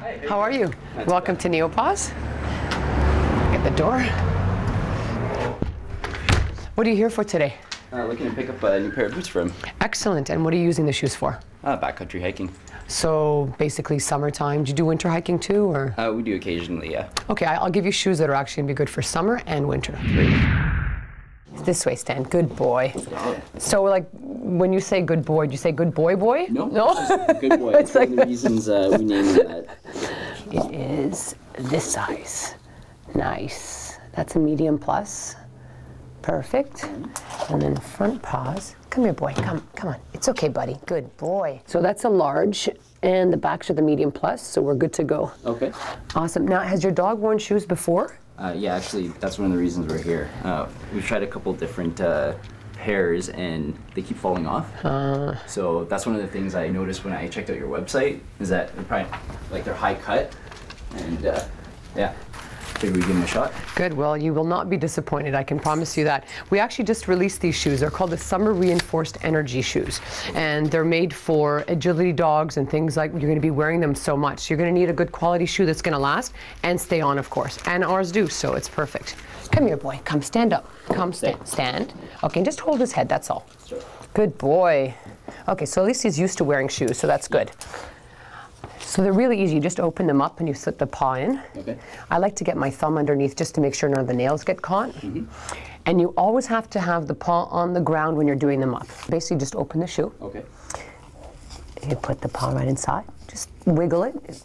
Hi, how are you? Welcome to Neo-Paws. Get the door. What are you here for today? Looking to pick up a new pair of boots for him. Excellent. And what are you using the shoes for? Backcountry hiking. So basically summertime. Do you do winter hiking too, or? We do occasionally, yeah. Okay, I'll give you shoes that are actually gonna be good for summer and winter. Great. This way, Stan. Good boy. So, like, when you say good boy, do you say good boy boy? No, it's just good boy. It's like one of the reasons we named it that. It is this size. Nice. That's a medium plus. Perfect. And then front paws. Come here, boy. Come on. It's okay, buddy. Good boy. So that's a large, and the backs are the medium plus, so we're good to go. Okay. Awesome. Now, has your dog worn shoes before? Yeah, actually, that's one of the reasons we're here. We've tried a couple different pairs, and they keep falling off. So that's one of the things I noticed when I checked out your website, is that they're probably, like, they're high cut, and yeah. Figured we'd give them a shot. Good. Well, you will not be disappointed. I can promise you that. We actually just released these shoes. They're called the Summer Reinforced Energy shoes, and they're made for agility dogs and things like. You're going to be wearing them so much. You're going to need a good quality shoe that's going to last and stay on, of course. And ours do, so it's perfect. Come here, boy. Come stand up. Come stand. Okay, just hold his head. That's all. Sure. Good boy. Okay, so at least he's used to wearing shoes, so that's good. So they're really easy. You just open them up and you slip the paw in. Okay. I like to get my thumb underneath just to make sure none of the nails get caught. And you always have to have the paw on the ground when you're doing them up. Basically, just open the shoe. Okay. You put the paw right inside. Just wiggle it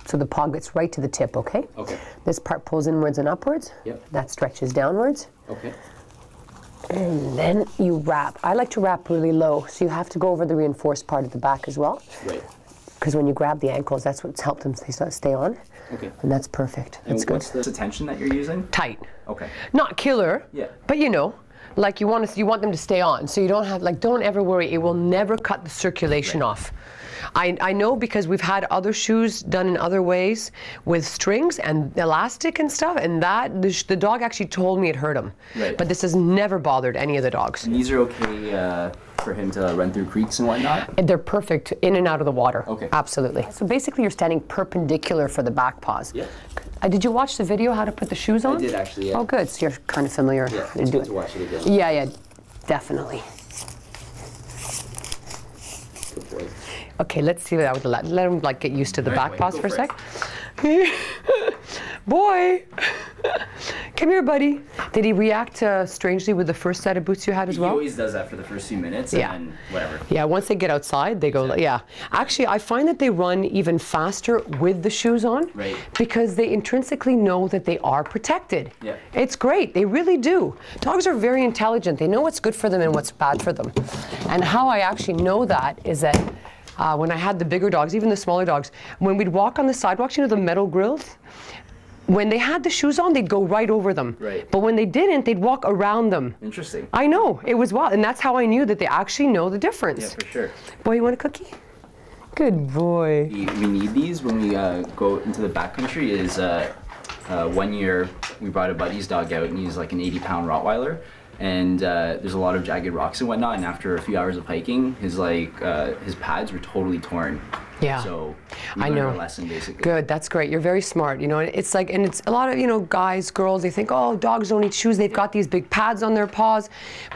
so the paw gets right to the tip, okay? Okay. This part pulls inwards and upwards. Yep. That stretches downwards. Okay. And then you wrap. I like to wrap really low, so you have to go over the reinforced part of the back as well. Right. Because when you grab the ankles, that's what's helped them stay on. Okay. And that's perfect. That's good. What's the tension that you're using? Tight. Okay. Not killer. Yeah. But you know, like you want them to stay on. So you don't have, like, don't ever worry. It will never cut the circulation off. I know, because we've had other shoes done in other ways with strings and elastic and stuff, and that the dog actually told me it hurt him. Right. But this has never bothered any of the dogs. And these are okay for him to run through creeks and whatnot? They're perfect in and out of the water. Okay. Absolutely. So basically, you're standing perpendicular for the back paws. Yeah. Did you watch the video how to put the shoes on? I did, actually, yeah. Oh, good. So you're kind of familiar. Yeah, it's good to watch it again. Yeah, definitely. Good boy. Okay, let's see that. Let him, like, get used to the back paws for a sec. Boy, come here, buddy. Did he react strangely with the first set of boots you had as well? He always does that for the first few minutes, and then whatever. Yeah, once they get outside, they go, yeah. Actually, I find that they run even faster with the shoes on, right, because they intrinsically know that they are protected. Yeah. It's great. They really do. Dogs are very intelligent. They know what's good for them and what's bad for them. And how I actually know that is that when I had the bigger dogs, even the smaller dogs, when we'd walk on the sidewalks, you know, the metal grills, when they had the shoes on, they'd go right over them. Right. But when they didn't, they'd walk around them. Interesting. I know. It was wild. And that's how I knew that they actually know the difference. Yeah, for sure. Boy, you want a cookie? Good boy. We need these when we go into the backcountry. Is 1 year we brought a buddy's dog out, and he's like an 80-pound Rottweiler. And there's a lot of jagged rocks and whatnot, and after a few hours of hiking, his pads were totally torn. Yeah. So we learned our lesson, basically. Good, that's great. You're very smart. You know, it's like, and it's a lot of, you know, guys, girls, they think, oh, dogs don't need shoes. They've got these big pads on their paws.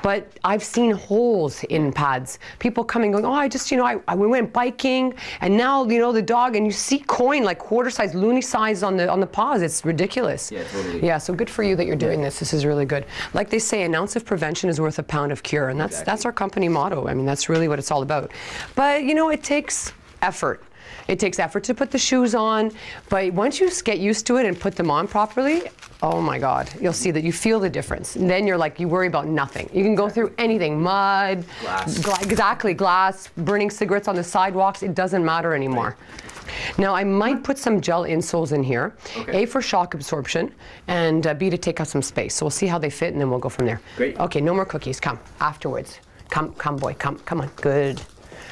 But I've seen holes in pads. People coming going, oh, I just, you know, we went biking, and now, you know, the dog, and you see coin, like quarter size, loony size on the paws. It's ridiculous. Yeah, totally. Yeah, so good for you that you're doing this. This is really good. Like they say, an ounce of prevention is worth a pound of cure, and that's our company motto. I mean, that's really what it's all about. But, you know, it takes effort. It takes effort to put the shoes on, but once you get used to it and put them on properly, oh my God, you'll see that you feel the difference. And then you're like, you worry about nothing. You can go through anything, mud, glass, burning cigarettes on the sidewalks, it doesn't matter anymore. Right. Now I might put some gel insoles in here, A, for shock absorption, and B, to take up some space. So we'll see how they fit, and then we'll go from there. Great. Okay, no more cookies, come, afterwards. Come boy, come on, good.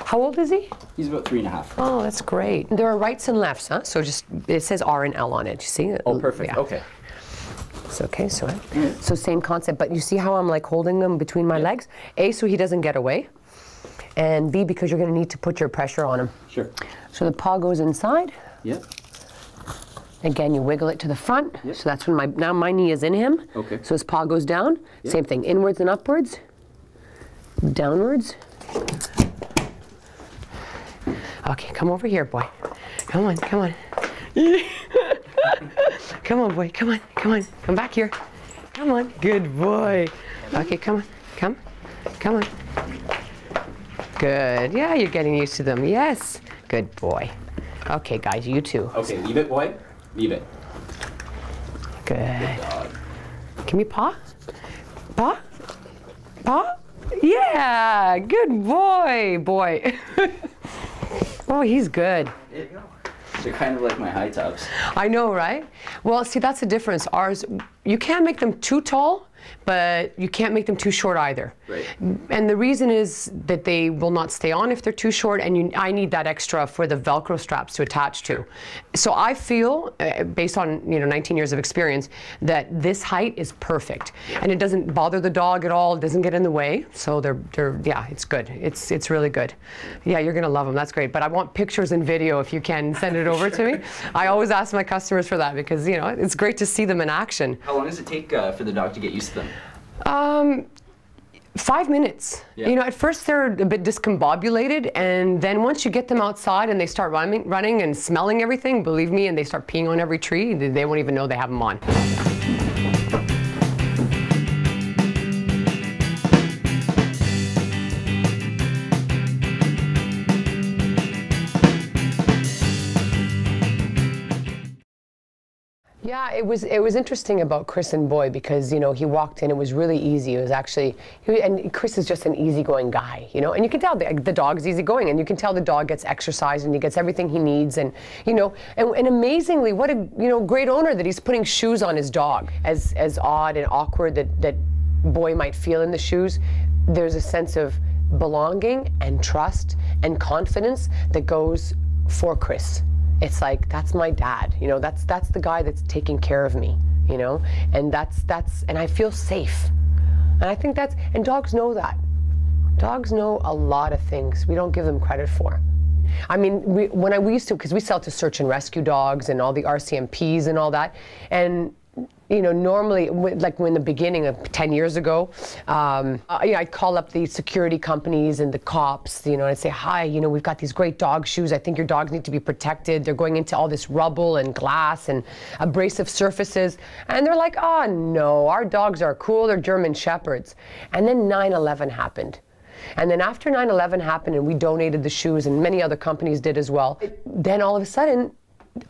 How old is he? He's about 3.5. Oh, that's great. There are rights and lefts, huh? So just, it says R and L on it. You see it? Oh, perfect. Yeah. Okay. It's okay, so same concept, but you see how I'm like holding them between my legs? A, so he doesn't get away, and B, because you're going to need to put your pressure on him. Sure. So the paw goes inside. Yep. Again, you wiggle it to the front. Yep. So that's when now my knee is in him. Okay. So his paw goes down. Yep. Same thing, inwards and upwards. Downwards. Okay, come over here, boy. Come on, come on. Come on, boy, come on, come on. Come back here. Come on, good boy. Okay, come on, come on. Good, yeah, you're getting used to them, yes. Good boy. Okay, guys, you too. Okay, leave it, boy. Leave it. Good. Good dog. Give me paw. Paw. Paw. Yeah, good boy, boy. Oh, he's good. There you go. They're kind of like my high tops. I know, right? Well, see, that's the difference. Ours, you can't make them too tall, but you can't make them too short either. Right. And the reason is that they will not stay on if they're too short, and I need that extra for the Velcro straps to attach to. So I feel, based on 19 years of experience, that this height is perfect, and it doesn't bother the dog at all. It doesn't get in the way. So yeah, it's good. It's really good. Yeah, you're gonna love them. That's great. But I want pictures and video if you can send it over to me. I always ask my customers for that because it's great to see them in action. How long does it take for the dog to get used to them? 5 minutes. Yeah. At first they're a bit discombobulated, and then once you get them outside and they start running and smelling everything, believe me, and they start peeing on every tree, they won't even know they have them on. Yeah, it was interesting about Kris and Boy because he walked in. It was really easy. It was actually, and Kris is just an easygoing guy, and you can tell the dog's easygoing, and you can tell the dog gets exercise and he gets everything he needs, and and amazingly, what a great owner that he's putting shoes on his dog. As odd and awkward that Boy might feel in the shoes, there's a sense of belonging and trust and confidence that goes for Kris. It's like, that's my dad, that's the guy that's taking care of me, and and I feel safe. And I think and dogs know that. Dogs know a lot of things we don't give them credit for. I mean, we used to, because we sell to search and rescue dogs and all the RCMPs and all that, and normally, like in the beginning of 10 years ago, I'd call up the security companies and the cops, and I'd say, hi, we've got these great dog shoes. I think your dogs need to be protected. They're going into all this rubble and glass and abrasive surfaces. And they're like, oh, no, our dogs are cool. They're German Shepherds. And then 9/11 happened. And then after 9/11 happened and we donated the shoes, and many other companies did as well, then all of a sudden,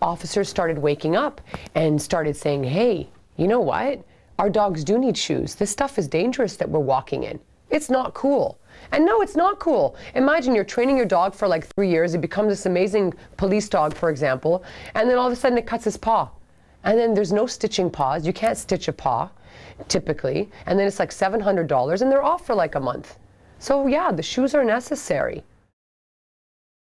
officers started waking up and started saying, hey, you know what? Our dogs do need shoes. This stuff is dangerous that we're walking in. It's not cool. And no, it's not cool. Imagine you're training your dog for like 3 years. It becomes this amazing police dog, for example, and then all of a sudden it cuts his paw. And then there's no stitching paws. You can't stitch a paw, typically. And then it's like $700, and they're off for like a month. So yeah, the shoes are necessary.